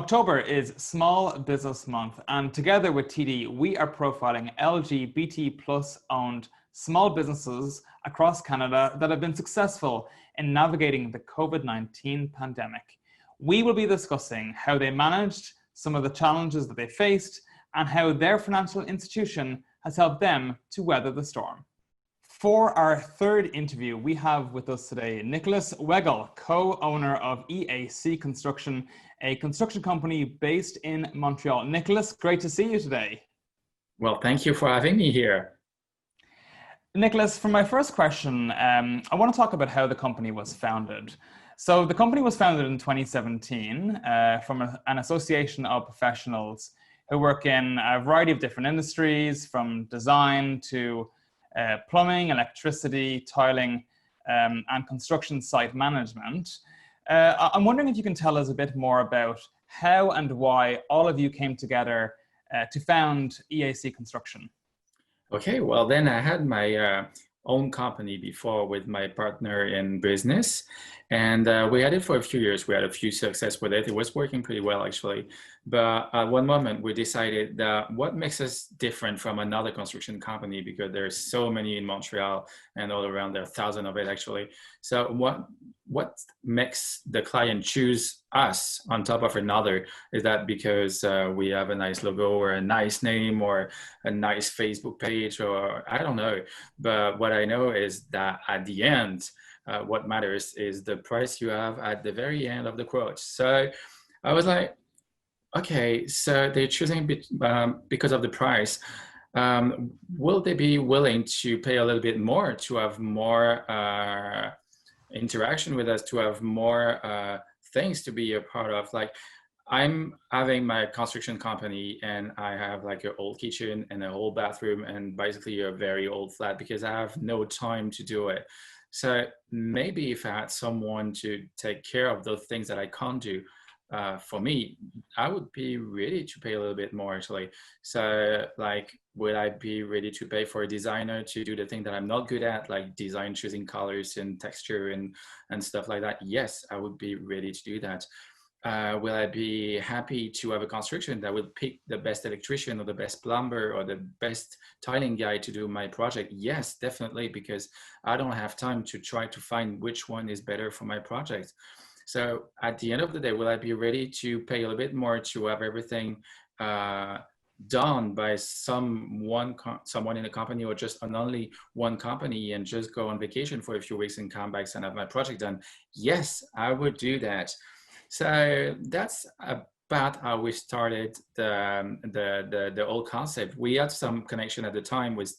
October is Small Business Month, and together with TD, we are profiling LGBT plus owned small businesses across Canada that have been successful in navigating the COVID-19 pandemic. We will be discussing how they managed some of the challenges that they faced and how their financial institution has helped them to weather the storm. For our third interview, we have with us today Nicholas Weigel, co-owner of EAC Construction, a construction company based in Montreal. Nicholas, great to see you today. Well, thank you for having me here. Nicholas, for my first question, I want to talk about how the company was founded. So the company was founded in 2017 from an association of professionals who work in a variety of different industries, from design to plumbing, electricity, tiling, and construction site management. I'm wondering if you can tell us a bit more about how and why all of you came together to found EAC Construction. Okay, well then I had my own company before with my partner in business, and we had it for a few years. We had a few success with it. It was working pretty well actually, but at one moment we decided that what makes us different from another construction company, because there's so many in Montreal and all around, there are thousands of it actually. So what makes the client choose us on top of another is that because we have a nice logo or a nice name or a nice Facebook page, or I don't know. But what I know is that at the end, what matters is the price you have at the very end of the quote. So I was like, okay, so they're choosing because of the price. Will they be willing to pay a little bit more to have more interaction with us, to have more things to be a part of? Like, I'm having my construction company and I have like an old kitchen and a whole bathroom and basically a very old flat because I have no time to do it. So maybe if I had someone to take care of those things that I can't do for me, I would be ready to pay a little bit more actually. So like, would I be ready to pay for a designer to do the thing that I'm not good at, like design, choosing colors and texture and stuff like that? Yes, I would be ready to do that. Will I be happy to have a construction that will pick the best electrician or the best plumber or the best tiling guy to do my project? Yes, definitely, because I don't have time to try to find which one is better for my project. So at the end of the day, will I be ready to pay a little bit more to have everything done by someone in a company, or just on only one company, and just go on vacation for a few weeks and come back and have my project done? Yes, I would do that. So that's about how we started the whole concept. We had some connection at the time with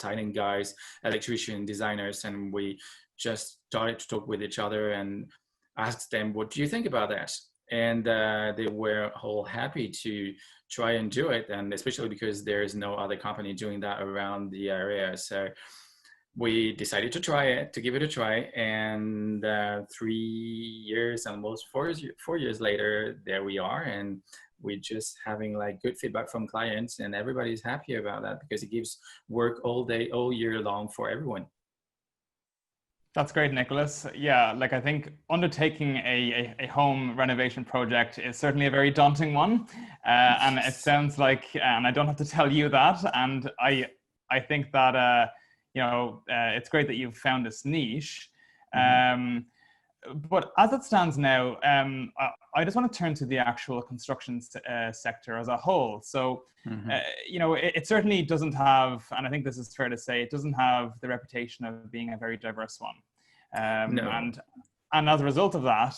tiling guys, electrician, designers, and we just started to talk with each other and asked them, what do you think about that? And they were all happy to try and do it, and especially because there is no other company doing that around the area. So we decided to try it, to give it a try, and 3 years, almost 4 years later, there we are, and we're just having like good feedback from clients, and everybody's happy about that because it gives work all day, all year long for everyone. That's great, Nicholas. Yeah, like I think undertaking a home renovation project is certainly a very daunting one, and it sounds like, and I don't have to tell you that, and I think that it's great that you've found this niche. But as it stands now, I just want to turn to the actual construction sector as a whole. So, it certainly doesn't have, and I think this is fair to say, it doesn't have the reputation of being a very diverse one. No. And as a result of that,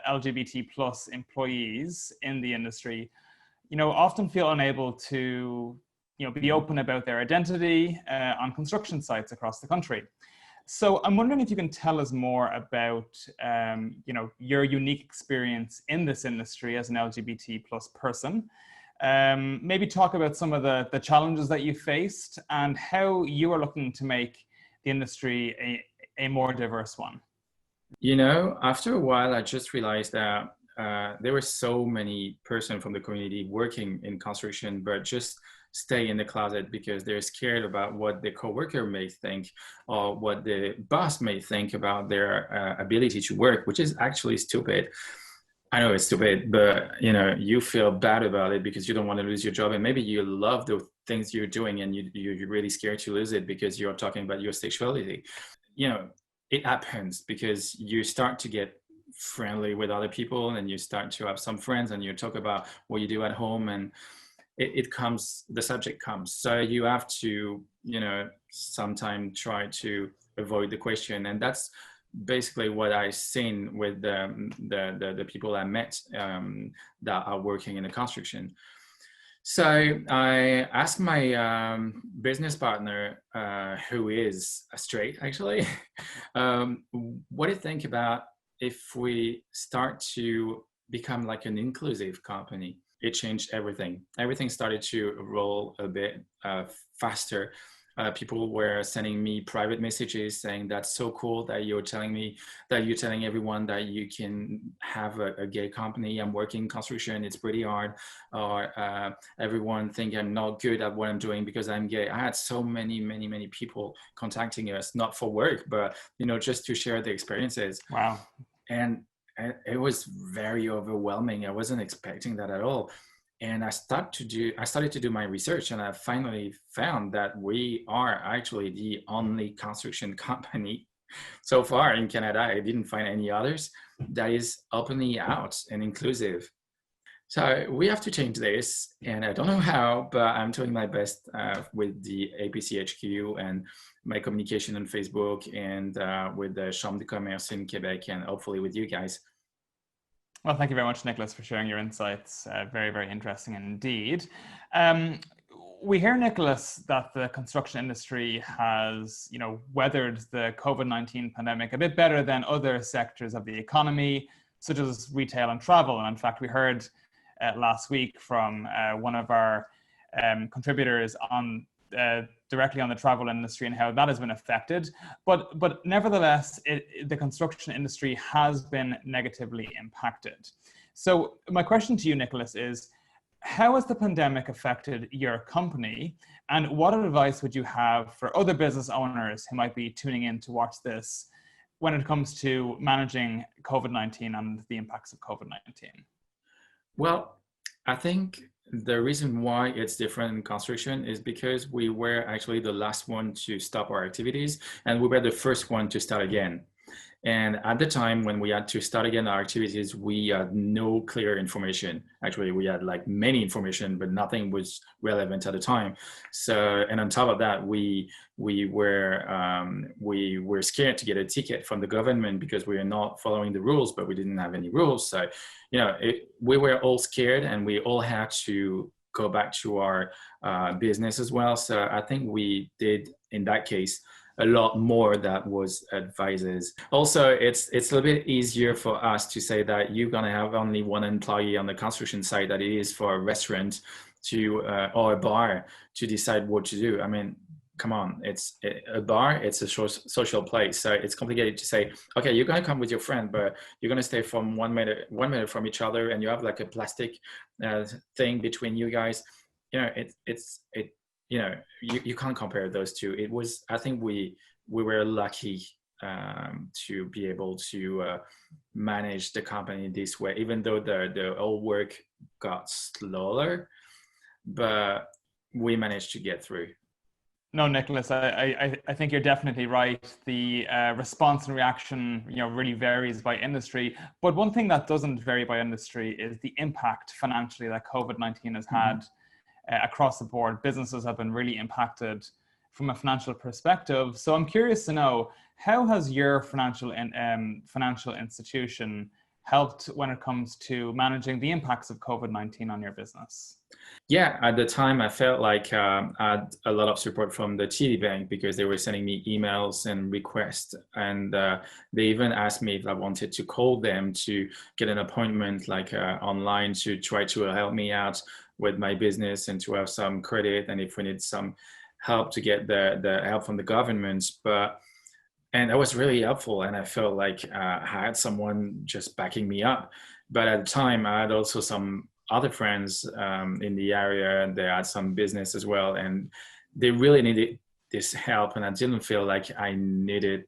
LGBT plus employees in the industry, often feel unable to, be open about their identity on construction sites across the country. So I'm wondering if you can tell us more about, your unique experience in this industry as an LGBT plus person. Maybe talk about some of the challenges that you faced and how you are looking to make the industry a more diverse one. After a while, I just realized that there were so many persons from the community working in construction, but just stay in the closet because they're scared about what the coworker may think or what the boss may think about their ability to work, which is actually stupid. I know it's stupid, but you feel bad about it because you don't want to lose your job, and maybe you love the things you're doing, and you're really scared to lose it because you're talking about your sexuality. You know, it happens because you start to get friendly with other people, and you start to have some friends, and you talk about what you do at home, and the subject comes. So you have to, sometimes try to avoid the question, and that's basically what I seen with the people I met that are working in the construction. So I asked my business partner, who is straight actually, what do you think about if we start to become like an inclusive company? It changed everything. Everything started to roll a bit faster. People were sending me private messages saying, that's so cool that you're telling everyone that you can have a gay company. I'm working in construction, it's pretty hard. Or everyone think I'm not good at what I'm doing because I'm gay. I had so many people contacting us, not for work, but just to share the experiences. Wow. And it was very overwhelming. I wasn't expecting that at all. And I started to do my research, and I finally found that we are actually the only construction company so far in Canada. I didn't find any others that is openly out and inclusive. So we have to change this, and I don't know how, but I'm doing my best with the APC HQ and my communication on Facebook, and with the Chambre de Commerce in Quebec, and hopefully with you guys. Well, thank you very much, Nicholas, for sharing your insights. Very, very interesting indeed. We hear, Nicholas, that the construction industry has, weathered the COVID-19 pandemic a bit better than other sectors of the economy, such as retail and travel. And in fact, we heard last week from one of our contributors on directly on the travel industry and how that has been affected. But nevertheless, the construction industry has been negatively impacted. So my question to you, Nicholas, is how has the pandemic affected your company? And what advice would you have for other business owners who might be tuning in to watch this when it comes to managing COVID-19 and the impacts of COVID-19? Well, I think the reason why it's different in construction is because we were actually the last one to stop our activities, and we were the first one to start again. And at the time when we had to start again our activities, we had no clear information. Actually, we had like many information, but nothing was relevant at the time. So, and on top of that, we were scared to get a ticket from the government because we were not following the rules, but we didn't have any rules. So, we were all scared, and we all had to go back to our business as well. So I think we did, in that case, a lot more that was advisors. Also, it's a little bit easier for us to say that you're gonna have only one employee on the construction site that it is for a restaurant to or a bar to decide what to do. I mean, come on, it's a bar, it's a social place, so it's complicated to say, okay, you're gonna come with your friend, but you're gonna stay from 1 meter from each other, and you have like a plastic thing between you guys. You can't compare those two. I think we were lucky to be able to manage the company this way, even though the whole work got slower, but we managed to get through. No, Nicholas, I think you're definitely right. The response and reaction, really varies by industry. But one thing that doesn't vary by industry is the impact financially that COVID-19 has had across the board. Businesses have been really impacted from a financial perspective. So I'm curious to know, how has your financial institution helped when it comes to managing the impacts of COVID-19 on your business? Yeah, at the time I felt like I had a lot of support from the TD Bank because they were sending me emails and requests, and they even asked me if I wanted to call them to get an appointment online to try to help me out with my business and to have some credit, and if we need some help to get the help from the government. And that was really helpful, and I felt like I had someone just backing me up. But at the time I had also some other friends in the area, and they had some business as well, and they really needed this help, and I didn't feel like I needed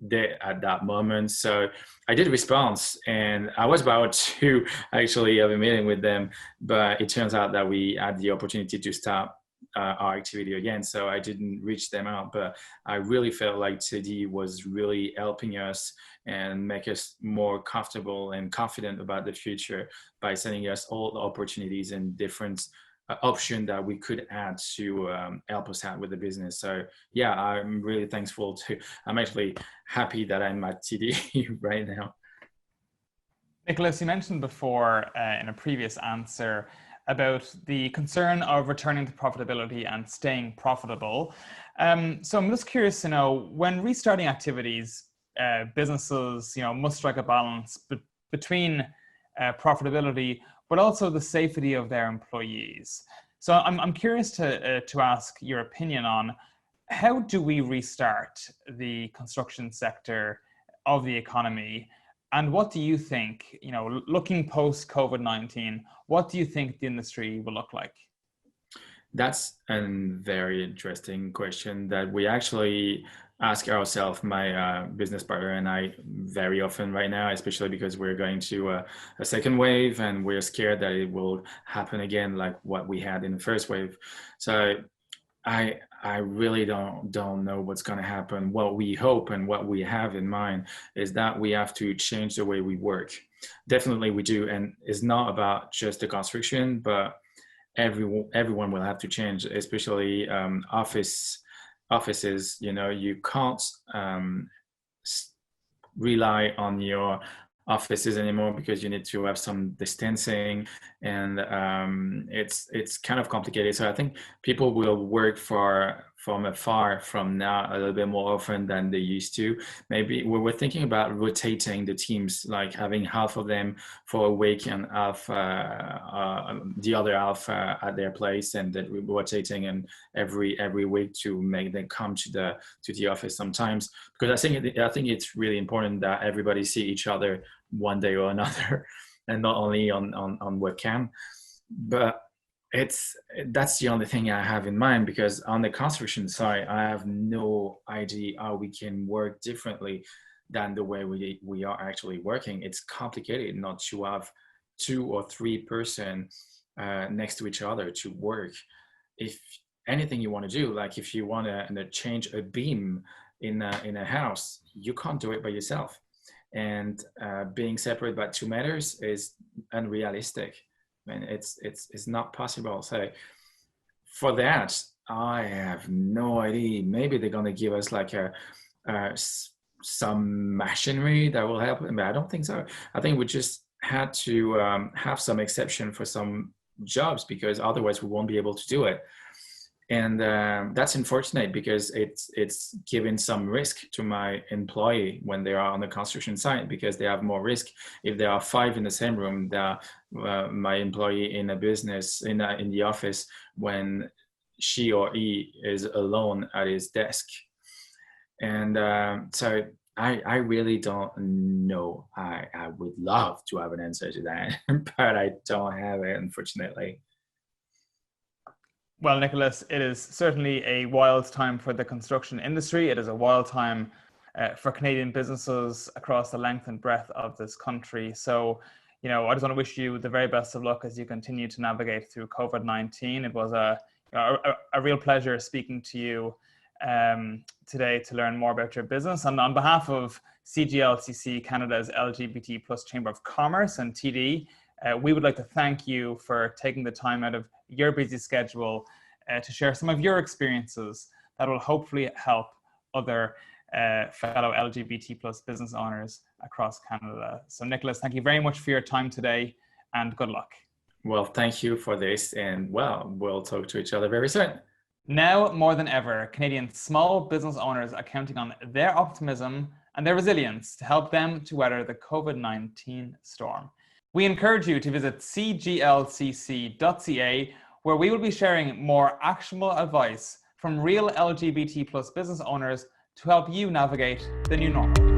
there at that moment. So I did respond, and I was about to actually have a meeting with them, but it turns out that we had the opportunity to start our activity again. So I didn't reach them out, but I really felt like TD was really helping us and make us more comfortable and confident about the future by sending us all the opportunities and different option that we could add to help us out with the business. So yeah, I'm really thankful to, I'm actually happy that I'm at TD right now. Nicholas, you mentioned before in a previous answer about the concern of returning to profitability and staying profitable. So I'm just curious to know, when restarting activities, businesses, must strike a balance between profitability, but also the safety of their employees. So I'm curious to ask your opinion on, how do we restart the construction sector of the economy? And what do you think, looking post COVID-19, what do you think the industry will look like? That's a very interesting question that we actually ask ourselves, my business partner and I, very often right now, especially because we're going to a second wave and we're scared that it will happen again like what we had in the first wave. So I really don't know what's going to happen. What we hope and what we have in mind is that we have to change the way we work. Definitely we do, and it's not about just the construction, but everyone will have to change, especially offices. You can't rely on your offices anymore because you need to have some distancing, and it's kind of complicated. So I think people will work from afar from now a little bit more often than they used to. Maybe we're thinking about rotating the teams, like having half of them for a week and half the other half at their place, and then rotating and every week to make them come to the office sometimes, because I think it's really important that everybody see each other one day or another and not only on webcam. But that's the only thing I have in mind, because on the construction side, I have no idea how we can work differently than the way we are actually working. It's complicated not to have 2 or 3 person next to each other to work. If anything you want to do, like if you want to change a beam in a house, you can't do it by yourself. And being separate by 2 meters is unrealistic. And it's not possible. So for that, I have no idea. Maybe they're gonna give us like some machinery that will help, but I don't think so. I think we just had to have some exception for some jobs, because otherwise we won't be able to do it. And that's unfortunate, because it's giving some risk to my employee when they are on the construction site, because they have more risk. If there are 5 in the same room, my employee in a business in the office, when she or he is alone at his desk. And so I really don't know. I would love to have an answer to that, but I don't have it, unfortunately. Well, Nicholas, it is certainly a wild time for the construction industry. It is a wild time for Canadian businesses across the length and breadth of this country. So, I just want to wish you the very best of luck as you continue to navigate through COVID-19. It was a real pleasure speaking to you today to learn more about your business. And on behalf of CGLCC, Canada's LGBT+ Chamber of Commerce, and TD, we would like to thank you for taking the time out of your busy schedule to share some of your experiences that will hopefully help other fellow LGBT+ business owners across Canada. So Nicholas, thank you very much for your time today, and good luck. Well, thank you for this, and we'll talk to each other very soon. Now more than ever, Canadian small business owners are counting on their optimism and their resilience to help them to weather the COVID-19 storm. We encourage you to visit cglcc.ca, where we will be sharing more actionable advice from real LGBT+ business owners to help you navigate the new normal.